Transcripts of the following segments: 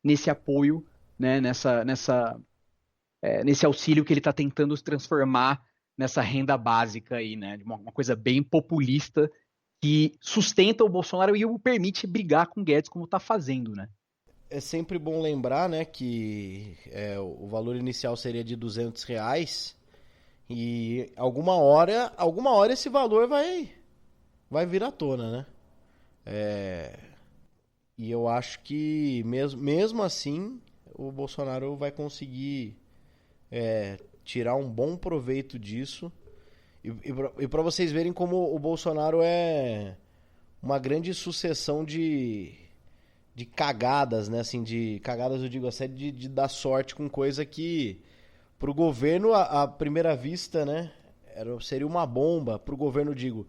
nesse apoio, né, nesse auxílio que ele está tentando se transformar nessa renda básica aí, né, de uma coisa bem populista que sustenta o Bolsonaro e o permite brigar com o Guedes como está fazendo, né? É sempre bom lembrar, né, que o valor inicial seria de R$ 200 e alguma hora esse valor vai vir à tona, né? E eu acho que mesmo assim o Bolsonaro vai conseguir tirar um bom proveito disso. E para vocês verem como o Bolsonaro é uma grande sucessão de cagadas, né? Assim, de cagadas, eu digo assim, de dar sorte com coisa que pro governo, à primeira vista, né? Seria uma bomba. Pro governo, digo,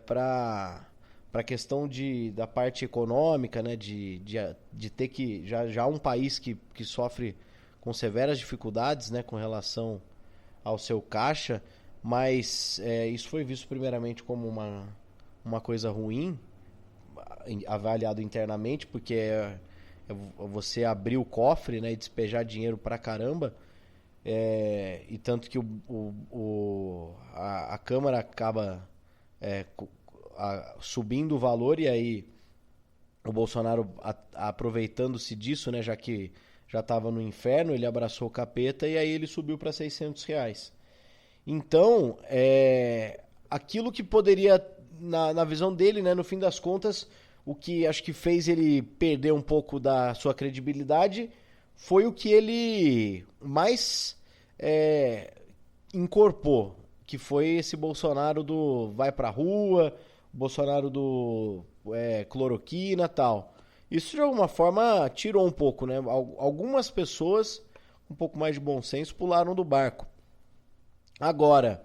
para questão da parte econômica, né? De ter que. Já um país que sofre com severas dificuldades, né? Com relação ao seu caixa, mas isso foi visto primeiramente como uma coisa ruim, avaliado internamente, porque você abrir o cofre, né, e despejar dinheiro pra caramba, e tanto que a Câmara acaba subindo o valor, e aí o Bolsonaro aproveitando-se disso, né, já que já estava no inferno, ele abraçou o capeta e aí ele subiu para R$ 600. Então, aquilo que poderia, na visão dele, né, no fim das contas, o que acho que fez ele perder um pouco da sua credibilidade foi o que ele mais incorporou, que foi esse Bolsonaro do vai pra rua, Bolsonaro do cloroquina e tal. Isso de alguma forma tirou um pouco, né? Algumas pessoas com um pouco mais de bom senso pularam do barco. Agora,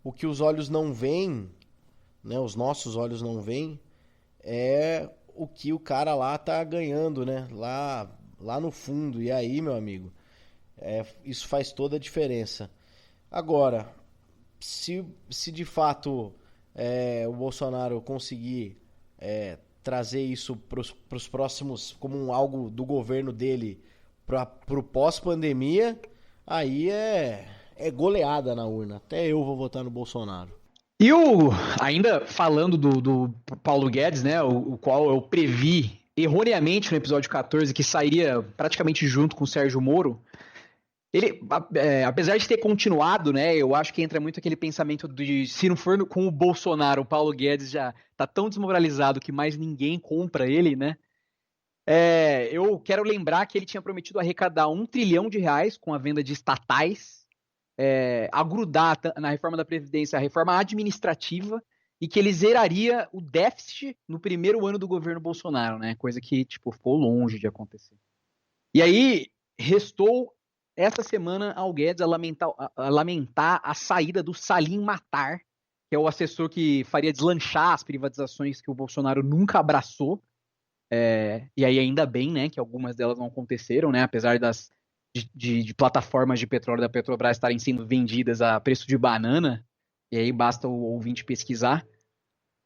o que os olhos não veem, né, os nossos olhos não veem, é o que o cara lá tá ganhando, né? Lá no fundo. E aí, meu amigo, isso faz toda a diferença. Agora, se de fato o Bolsonaro conseguir trazer isso para os próximos, como algo do governo dele para o pós-pandemia, aí é goleada na urna. Até eu vou votar no Bolsonaro. E ainda falando do Paulo Guedes, né, o qual eu previ erroneamente no episódio 14 que sairia praticamente junto com o Sérgio Moro, ele, apesar de ter continuado, né, eu acho que entra muito aquele pensamento de se não for com o Bolsonaro, o Paulo Guedes já tá tão desmoralizado que mais ninguém compra ele, né? Eu quero lembrar que ele tinha prometido arrecadar R$ 1 trilhão com a venda de estatais, agrudar na reforma da Previdência a reforma administrativa e que ele zeraria o déficit no primeiro ano do governo Bolsonaro, né? Coisa que, tipo, ficou longe de acontecer. E aí, restou essa semana ao Guedes a lamentar a saída do Salim Matar, que é o assessor que faria deslanchar as privatizações que o Bolsonaro nunca abraçou. E aí, ainda bem, né, que algumas delas não aconteceram, né? Apesar de plataformas de petróleo da Petrobras estarem sendo vendidas a preço de banana, e aí basta o ouvinte pesquisar.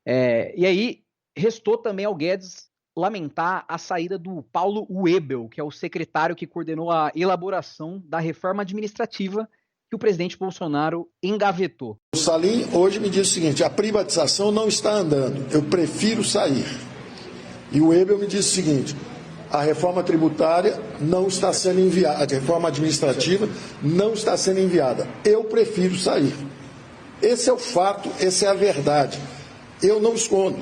E aí, restou também ao Guedes lamentar a saída do Paulo Webel, que é o secretário que coordenou a elaboração da reforma administrativa que o presidente Bolsonaro engavetou. O Salim hoje me diz o seguinte: a privatização não está andando, eu prefiro sair. E o Webel me diz o seguinte: a reforma tributária não está sendo enviada, a reforma administrativa não está sendo enviada, eu prefiro sair. Esse é o fato, essa é a verdade. Eu não escondo.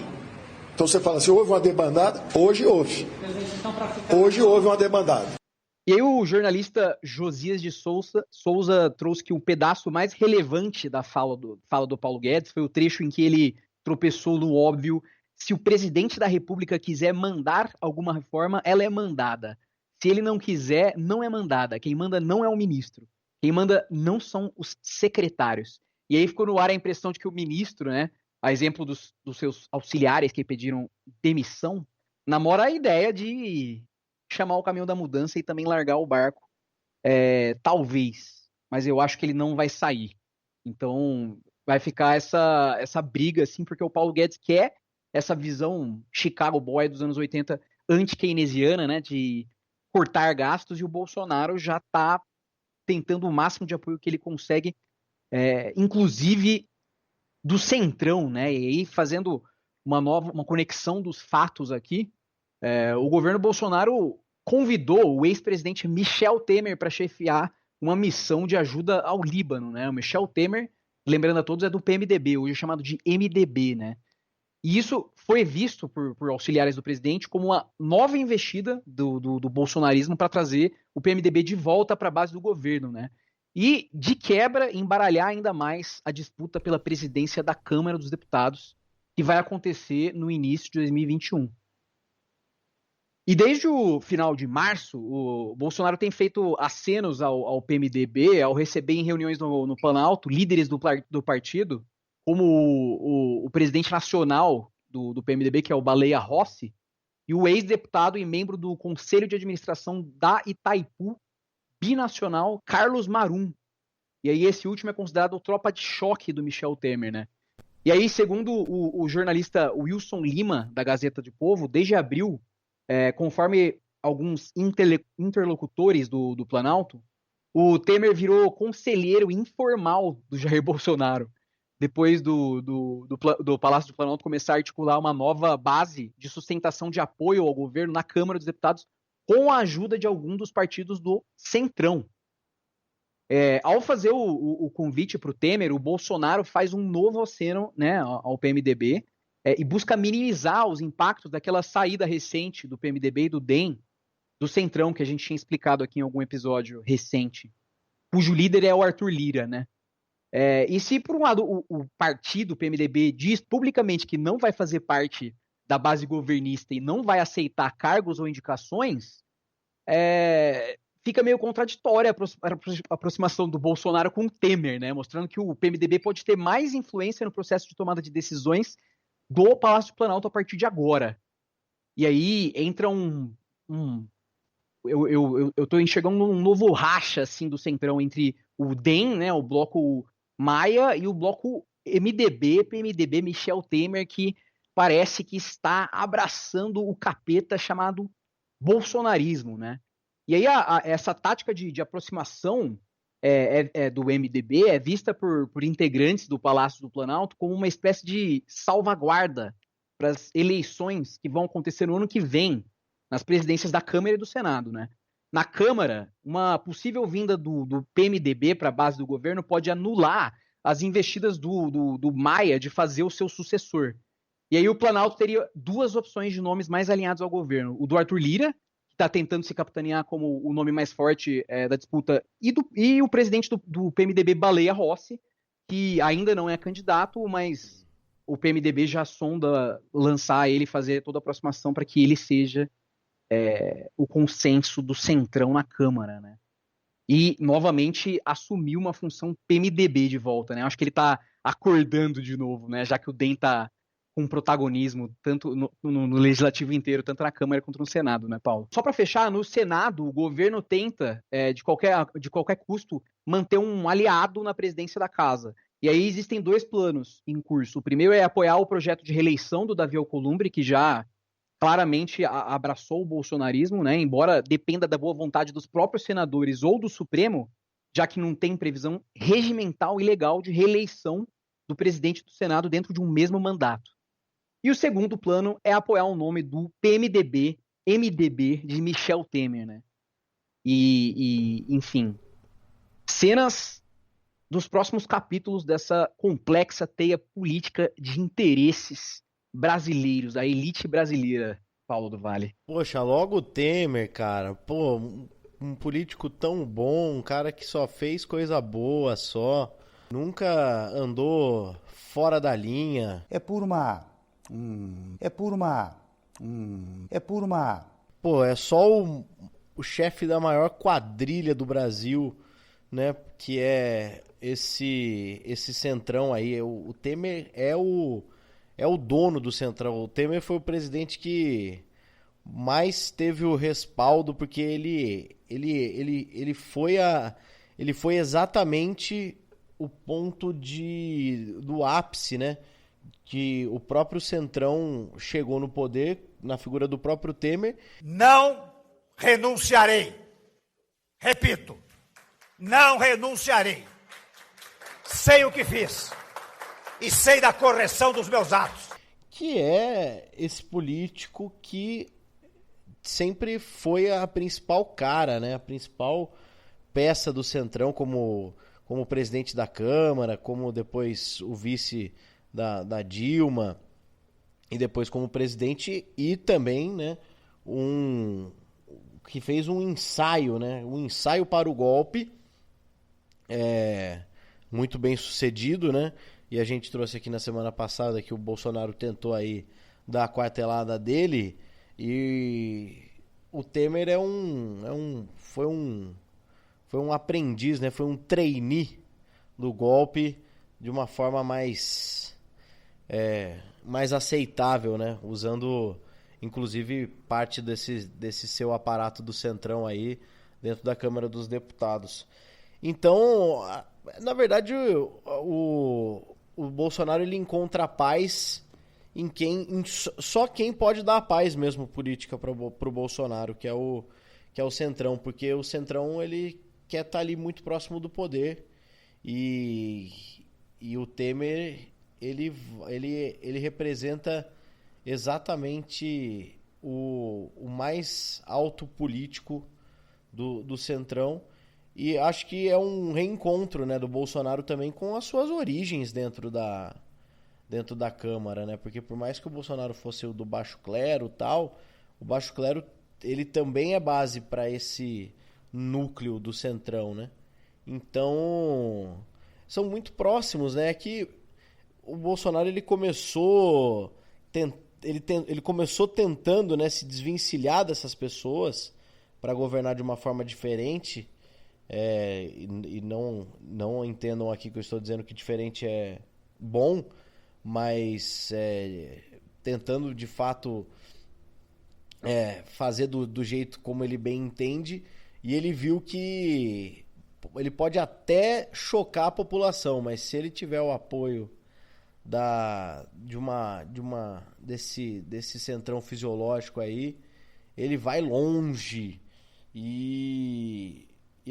Então você fala assim, houve uma debandada? Hoje houve. Hoje houve uma debandada. E aí o jornalista Josias de Souza trouxe que o pedaço mais relevante da fala do Paulo Guedes foi o trecho em que ele tropeçou no óbvio: se o presidente da República quiser mandar alguma reforma, ela é mandada. Se ele não quiser, não é mandada. Quem manda não é o ministro. Quem manda não são os secretários. E aí ficou no ar a impressão de que o ministro, né, a exemplo dos seus auxiliares que pediram demissão, namora a ideia de chamar o caminhão da mudança e também largar o barco. Talvez, mas eu acho que ele não vai sair. Então vai ficar essa briga, assim, porque o Paulo Guedes quer essa visão Chicago Boy dos anos 80 anti-keynesiana, né, de cortar gastos, e o Bolsonaro já está tentando o máximo de apoio que ele consegue, inclusive do Centrão, né? E aí, fazendo uma conexão dos fatos aqui, o governo Bolsonaro convidou o ex-presidente Michel Temer para chefiar uma missão de ajuda ao Líbano, né? O Michel Temer, lembrando a todos, é do PMDB, hoje é chamado de MDB, né? E isso foi visto por auxiliares do presidente como uma nova investida do bolsonarismo para trazer o PMDB de volta para a base do governo, né? E, de quebra, embaralhar ainda mais a disputa pela presidência da Câmara dos Deputados, que vai acontecer no início de 2021. E desde o final de março, o Bolsonaro tem feito acenos ao PMDB, ao receber em reuniões no Planalto líderes do partido, como o presidente nacional do PMDB, que é o Baleia Rossi, e o ex-deputado e membro do Conselho de Administração da Itaipu Binacional, Carlos Marum. E aí esse último é considerado o tropa de choque do Michel Temer, né? E aí, segundo o jornalista Wilson Lima, da Gazeta do Povo, desde abril, conforme alguns interlocutores do Planalto, o Temer virou conselheiro informal do Jair Bolsonaro, depois do Palácio do Planalto começar a articular uma nova base de sustentação de apoio ao governo na Câmara dos Deputados, com a ajuda de algum dos partidos do Centrão. Ao fazer o convite para o Temer, o Bolsonaro faz um novo aceno, né, ao PMDB, e busca minimizar os impactos daquela saída recente do PMDB e do DEM, do Centrão, que a gente tinha explicado aqui em algum episódio recente, cujo líder é o Arthur Lira, né? E se, por um lado, o partido, o PMDB, diz publicamente que não vai fazer parte da base governista e não vai aceitar cargos ou indicações, fica meio contraditória a aproximação do Bolsonaro com o Temer, né? Mostrando que o PMDB pode ter mais influência no processo de tomada de decisões do Palácio do Planalto a partir de agora. E aí entra eu tô enxergando um novo racha, assim, do Centrão entre o DEM, né, o bloco Maia, e o bloco MDB, PMDB, Michel Temer, que parece que está abraçando o capeta chamado bolsonarismo, né? E aí essa tática de aproximação do MDB é vista por integrantes do Palácio do Planalto como uma espécie de salvaguarda para as eleições que vão acontecer no ano que vem, nas presidências da Câmara e do Senado, né? Na Câmara, uma possível vinda do PMDB para a base do governo pode anular as investidas do Maia de fazer o seu sucessor. E aí o Planalto teria duas opções de nomes mais alinhados ao governo. O do Arthur Lira, que está tentando se capitanear como o nome mais forte da disputa, e o presidente do PMDB, Baleia Rossi, que ainda não é candidato, mas o PMDB já sonda lançar ele, fazer toda a aproximação para que ele seja o consenso do Centrão na Câmara, né? E, novamente, assumiu uma função PMDB de volta, né? Acho que ele está acordando de novo, né? Já que o DEM está com protagonismo tanto no legislativo inteiro, tanto na Câmara quanto no Senado, né, Paulo? Só para fechar, no Senado, o governo tenta, de qualquer custo, manter um aliado na presidência da casa. E aí existem dois planos em curso. O primeiro é apoiar o projeto de reeleição do Davi Alcolumbre, que já claramente abraçou o bolsonarismo, né? Embora dependa da boa vontade dos próprios senadores ou do Supremo, já que não tem previsão regimental e legal de reeleição do presidente do Senado dentro de um mesmo mandato. E o segundo plano é apoiar o nome do PMDB, MDB, de Michel Temer, né? Enfim, cenas dos próximos capítulos dessa complexa teia política de interesses brasileiros, a elite brasileira, Paulo do Vale. Poxa, logo o Temer, cara. Pô, um político tão bom, um cara que só fez coisa boa só. Nunca andou fora da linha. É por uma... Pô, é só o chefe da maior quadrilha do Brasil, né? Que é esse Centrão aí. O Temer é o dono do Centrão. O Temer foi o presidente que mais teve o respaldo, porque ele foi exatamente o ponto do ápice, né? Que o próprio Centrão chegou no poder, na figura do próprio Temer. Não renunciarei. Repito, não renunciarei. Sei o que fiz e sei da correção dos meus atos. Que é esse político que sempre foi a principal cara, né? A principal peça do Centrão como presidente da Câmara, como depois o vice da Dilma, e depois como presidente, e também, né, que fez um ensaio, né? Um ensaio para o golpe, muito bem sucedido, né? E a gente trouxe aqui na semana passada que o Bolsonaro tentou aí dar a quartelada dele, e o Temer foi um aprendiz, né? Foi um trainee do golpe de uma forma mais aceitável, né? Usando, inclusive, parte desse seu aparato do Centrão aí dentro da Câmara dos Deputados. Então, na verdade, o Bolsonaro ele encontra a paz só quem pode dar a paz mesmo política pro Bolsonaro, que é o Centrão, porque o Centrão ele quer estar ali muito próximo do poder, e o Temer ele representa exatamente o mais alto político do Centrão, e acho que é um reencontro, né, do Bolsonaro também com as suas origens dentro da Câmara, né? Porque por mais que o Bolsonaro fosse o do baixo clero tal, o baixo clero ele também é base para esse núcleo do Centrão, né? Então, são muito próximos, né? Que o Bolsonaro ele começou tentando, né, se desvencilhar dessas pessoas para governar de uma forma diferente, e não entendam aqui que eu estou dizendo que diferente é bom, mas tentando de fato fazer do jeito como ele bem entende, e ele viu que ele pode até chocar a população, mas se ele tiver o apoio desse centrão fisiológico aí, ele vai longe. E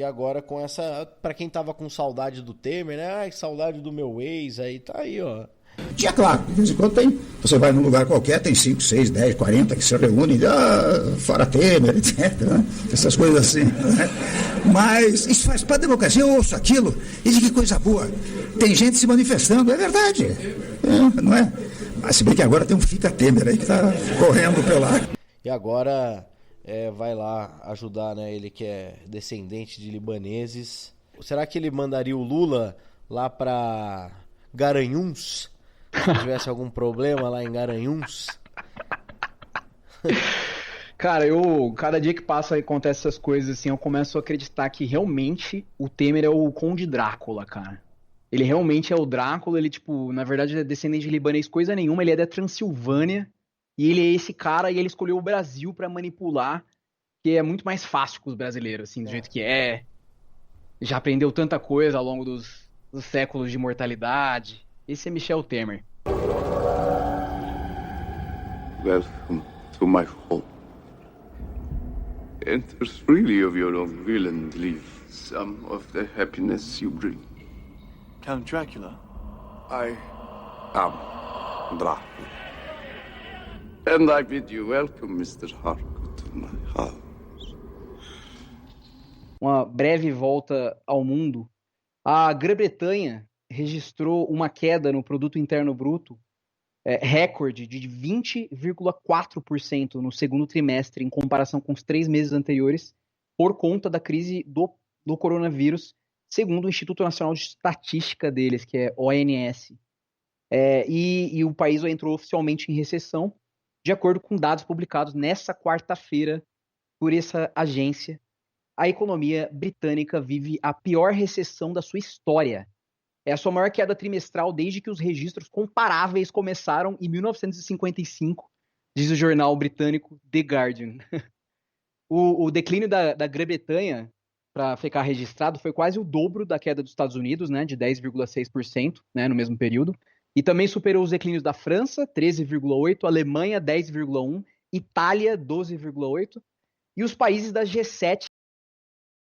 agora com essa, pra quem tava com saudade do Temer, né? Ai, saudade do meu ex, aí tá aí, ó. Tinha, claro, de vez em quando tem. Você vai num lugar qualquer, tem 5, 6, 10, 40 que se reúnem, fora Temer, etc. Né? Essas coisas assim. Né? Mas isso faz parte da democracia. Eu ouço aquilo e digo que coisa boa. Tem gente se manifestando, é verdade. Não é? Mas se bem que agora tem um Fica Temer aí que tá correndo pela. E agora vai lá ajudar, né? Ele que é descendente de libaneses. Será que ele mandaria o Lula lá pra Garanhuns? Se tivesse algum problema lá em Garanhuns? Cara, cada dia que passa e acontece essas coisas assim, eu começo a acreditar que realmente o Temer é o Conde Drácula, cara. Ele realmente é o Drácula, ele, tipo, na verdade é descendente de libanês coisa nenhuma, ele é da Transilvânia, e ele é esse cara, e ele escolheu o Brasil pra manipular, que é muito mais fácil com os brasileiros, assim, do jeito que é. Já aprendeu tanta coisa ao longo dos séculos de mortalidade. Esse é Michel Temer. Welcome to my home. Enter freely of your own will and leave some of the happiness you bring. Count Dracula. I am Dracula. And I bid you welcome, Mr. Harcourt, to my house. Uma breve volta ao mundo. A Grã-Bretanha registrou uma queda no produto interno bruto recorde de 20,4% no segundo trimestre em comparação com os 3 meses anteriores por conta da crise do coronavírus, segundo o Instituto Nacional de Estatística deles, que é ONS. E o país entrou oficialmente em recessão, de acordo com dados publicados nessa quarta-feira por essa agência. A economia britânica vive a pior recessão da sua história. É a sua maior queda trimestral desde que os registros comparáveis começaram em 1955, diz o jornal britânico The Guardian. O declínio da Grã-Bretanha, para ficar registrado, foi quase o dobro da queda dos Estados Unidos, né, de 10,6%, né, no mesmo período, e também superou os declínios da França, 13,8%, Alemanha, 10,1%, Itália, 12,8%, e os países da G7